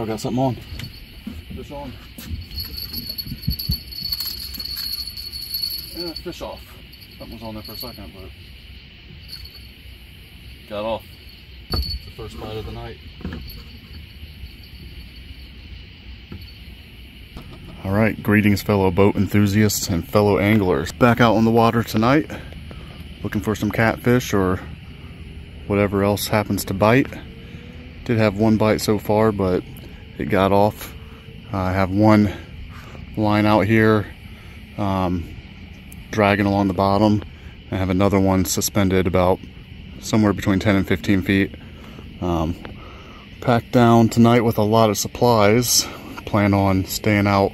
Oh, I got something on. Fish on. Yeah, fish off. Something was on there for a second, but got off. It's the first bite of the night. All right, greetings fellow boat enthusiasts and fellow anglers. Back out on the water tonight, looking for some catfish or whatever else happens to bite. Did have one bite so far, but it got off. I have one line out here dragging along the bottom. I have another one suspended about somewhere between 10 and 15 feet. Packed down tonight with a lot of supplies. Plan on staying out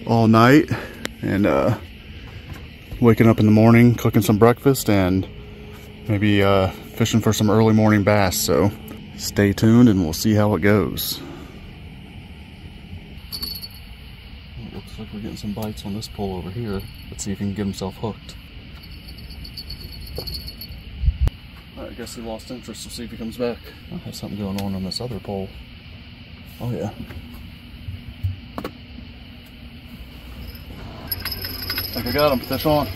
all night and waking up in the morning, cooking some breakfast, and maybe fishing for some early morning bass. So stay tuned and we'll see how it goes. It looks like we're getting some bites on this pole over here. Let's see if he can get himself hooked. Alright, I guess he lost interest. We'll see if he comes back. I have something going on this other pole. Oh yeah. I think I got him. Fish on.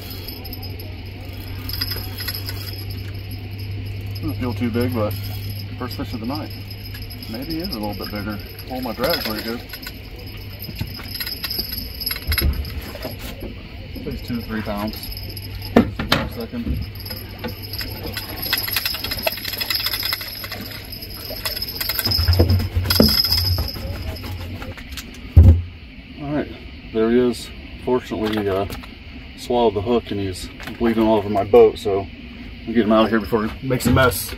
Doesn't feel too big, but first fish of the night. Maybe he is a little bit bigger. Oh, my drag's pretty good. At least 2 to 3 pounds. Give me a second. All right, there he is. Fortunately, he swallowed the hook and he's bleeding all over my boat, so I'll get him out of here before he makes a mess.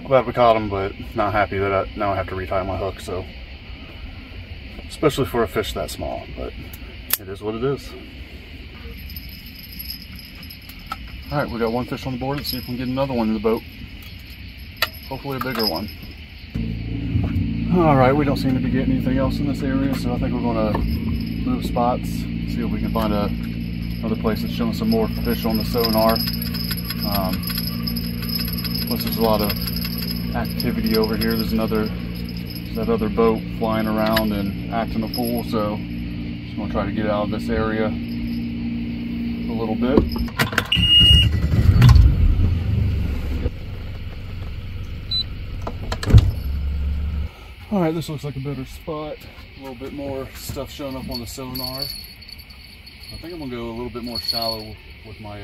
Glad we caught him, but not happy that now I have to retie my hook, so especially for a fish that small, but it is what it is. Alright, we got one fish on the board. Let's see if we can get another one in the boat. Hopefully a bigger one. Alright, we don't seem to be getting anything else in this area, so I think we're going to move spots, see if we can find another place that's showing some more fish on the sonar. Plus there's a lot of activity over here. There's that other boat flying around and acting a fool, so just going to try to get out of this area a little bit. Alright, this looks like a better spot. A little bit more stuff showing up on the sonar. I think I'm going to go a little bit more shallow with my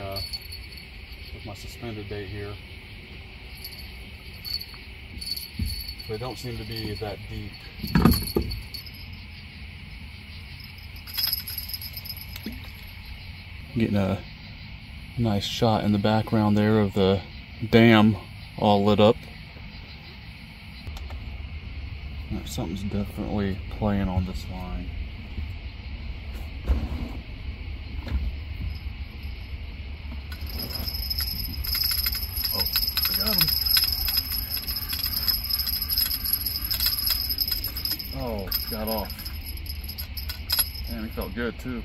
suspended bait here. They don't seem to be that deep. Getting a nice shot in the background there of the dam all lit up. Something's definitely playing on this line. Oh, I got him. Oh, got off. Man, he felt good too.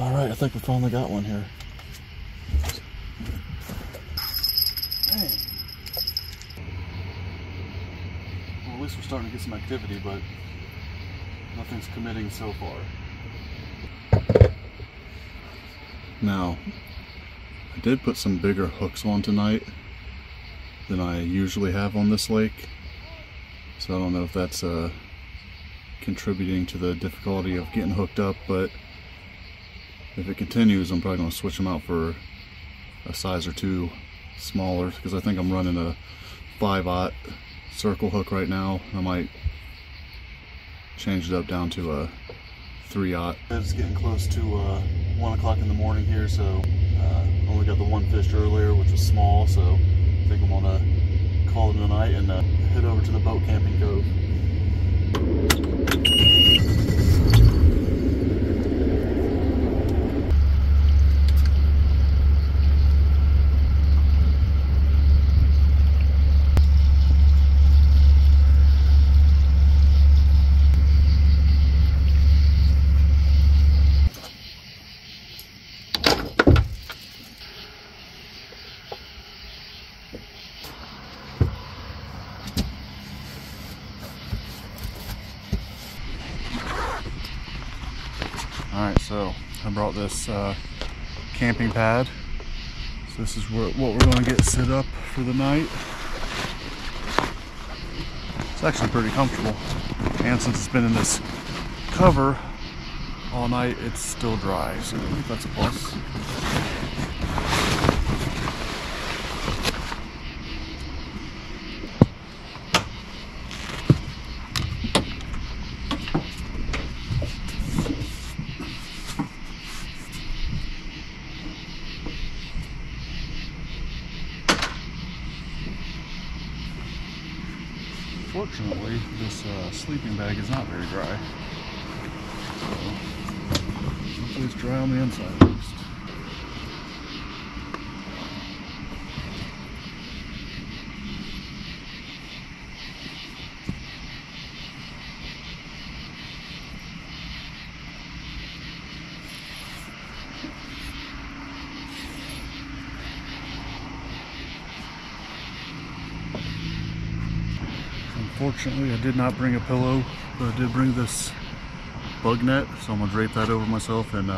All right, I think we finally got one here. Dang. Well, at least we're starting to get some activity, but nothing's committing so far. Now, I did put some bigger hooks on tonight than I usually have on this lake, so I don't know if that's contributing to the difficulty of getting hooked up, but if it continues, I'm probably going to switch them out for a size or 2 smaller, because I think I'm running a 5/0 circle hook right now. I might change it up down to a 3/0. It's getting close to 1 o'clock in the morning here, so only got the one fish earlier, which was small, so I think I'm gonna call it a night and head over to the boat camping cove. Alright, so I brought this camping pad. So this is what we're going to get set up for the night. It's actually pretty comfortable. And since it's been in this cover all night, it's still dry. So that's a plus. Fortunately, this sleeping bag is not very dry. So, hopefully it's dry on the inside at least. Unfortunately, I did not bring a pillow, but I did bring this bug net, so I'm gonna drape that over myself and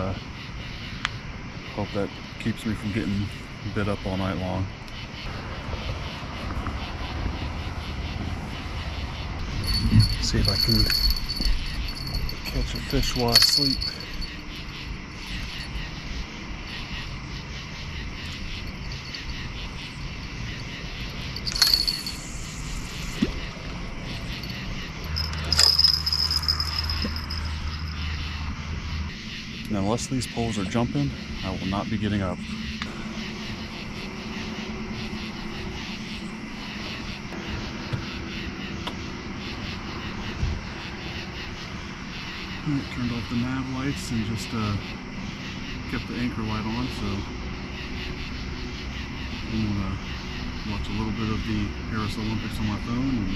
hope that keeps me from getting bit up all night long. See if I can catch a fish while I sleep. And unless these poles are jumping, I will not be getting up. I turned off the nav lights and just kept the anchor light on, so I'm gonna watch a little bit of the Paris Olympics on my phone and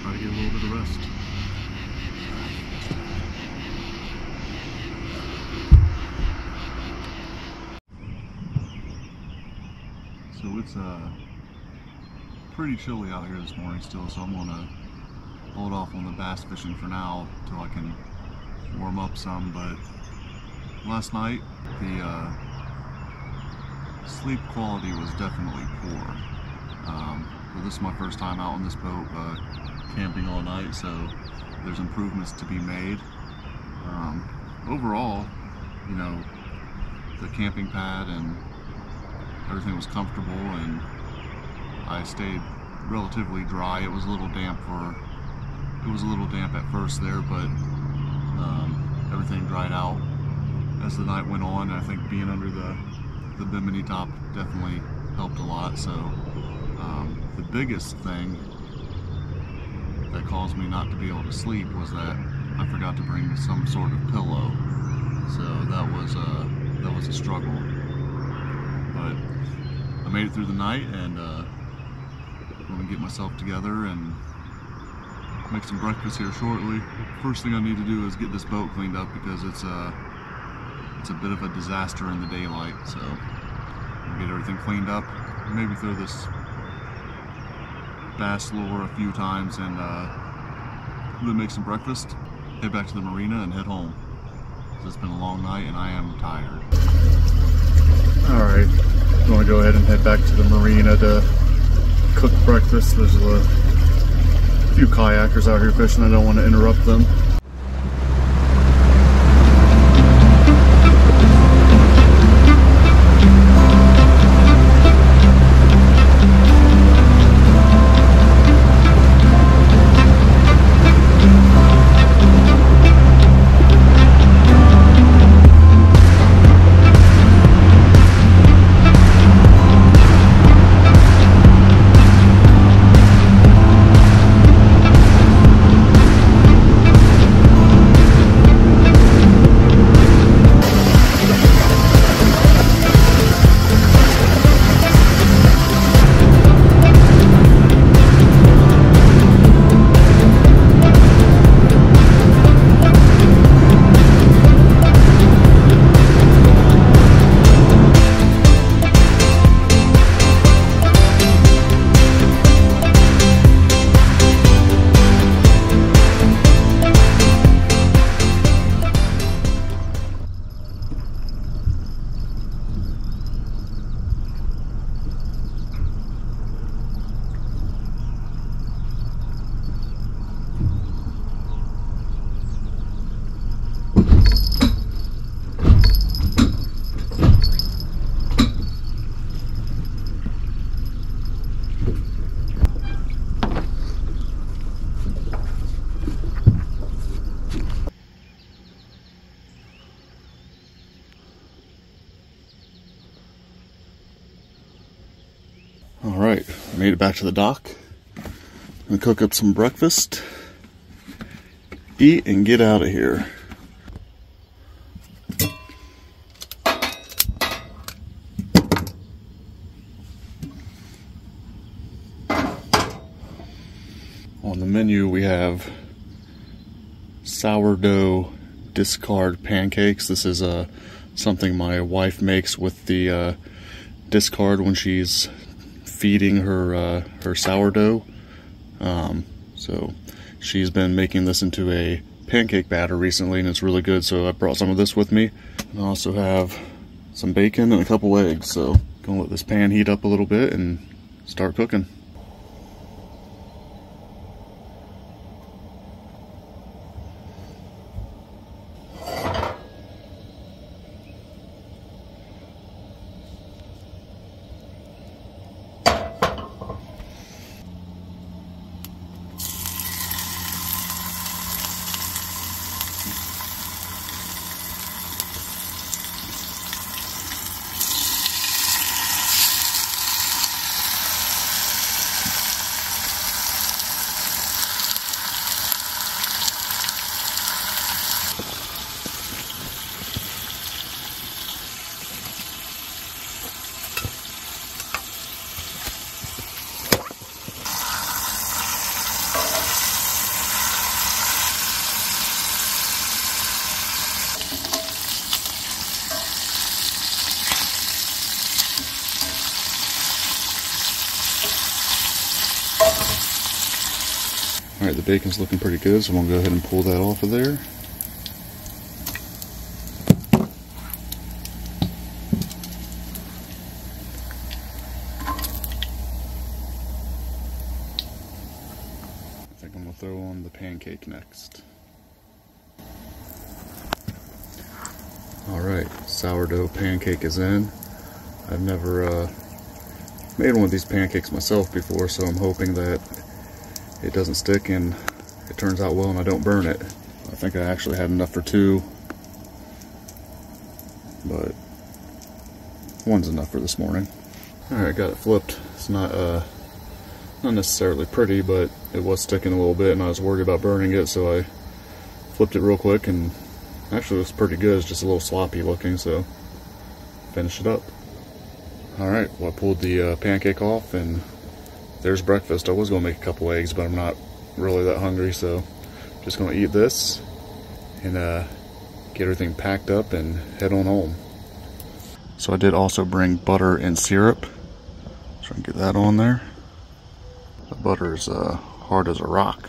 try to get a little bit of rest. So it's pretty chilly out here this morning still, so I'm gonna hold off on the bass fishing for now until I can warm up some. But last night the sleep quality was definitely poor. But this is my first time out on this boat camping all night, so there's improvements to be made. Overall, you know, the camping pad and everything was comfortable, and I stayed relatively dry. It was a little damp at first there, but everything dried out as the night went on. I think being under the bimini top definitely helped a lot. So the biggest thing that caused me not to be able to sleep was that I forgot to bring some sort of pillow. So that was a struggle. But I made it through the night, and I'm gonna get myself together and make some breakfast here shortly. First thing I need to do is get this boat cleaned up because it's a bit of a disaster in the daylight. So I'll get everything cleaned up, maybe throw this bass lure a few times, and then make some breakfast, head back to the marina and head home. So it's been a long night and I am tired. Alright, I'm going to go ahead and head back to the marina to cook breakfast. There's a few kayakers out here fishing. I don't want to interrupt them. Alright, made it back to the dock. I'm gonna cook up some breakfast, eat, and get out of here. On the menu we have sourdough discard pancakes. This is something my wife makes with the discard when she's feeding her sourdough. So she's been making this into a pancake batter recently, and it's really good, so I brought some of this with me. And I also have some bacon and a couple eggs, so gonna let this pan heat up a little bit and start cooking. Alright, the bacon's looking pretty good, so I'm going to go ahead and pull that off of there. I think I'm going to throw on the pancake next. Alright, sourdough pancake is in. I've never made one of these pancakes myself before, so I'm hoping that it doesn't stick and it turns out well and I don't burn it. I think I actually had enough for two, but one's enough for this morning. Alright, got it flipped. It's not necessarily pretty, but it was sticking a little bit and I was worried about burning it, so I flipped it real quick, and actually it was pretty good. It's just a little sloppy looking, so finish it up. Alright, well, I pulled the pancake off and there's breakfast. I was going to make a couple eggs, but I'm not really that hungry, so I'm just going to eat this and get everything packed up and head on home. So I did also bring butter and syrup. Try and get that on there. The butter is hard as a rock.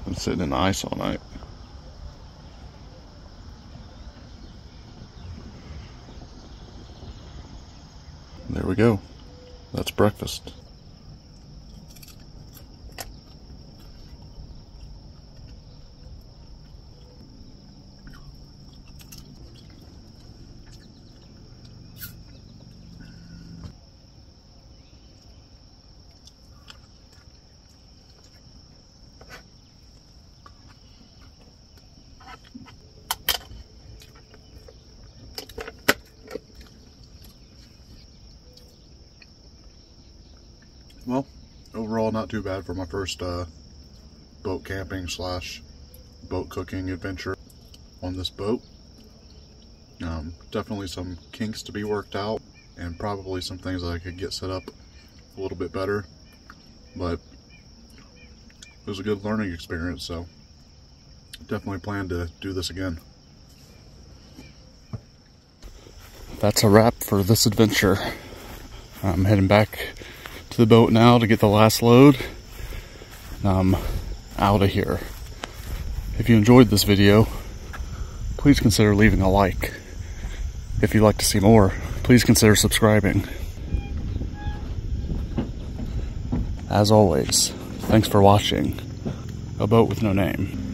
Been sitting in the ice all night. There we go. That's breakfast. Well, overall not too bad for my first boat camping slash boat cooking adventure on this boat. Definitely some kinks to be worked out and probably some things that I could get set up a little bit better, but it was a good learning experience, so definitely plan to do this again. That's a wrap for this adventure. I'm heading back to the boat now to get the last load. I'm out of here. If you enjoyed this video, please consider leaving a like. If you'd like to see more, please consider subscribing. As always, thanks for watching A Boat with No Name.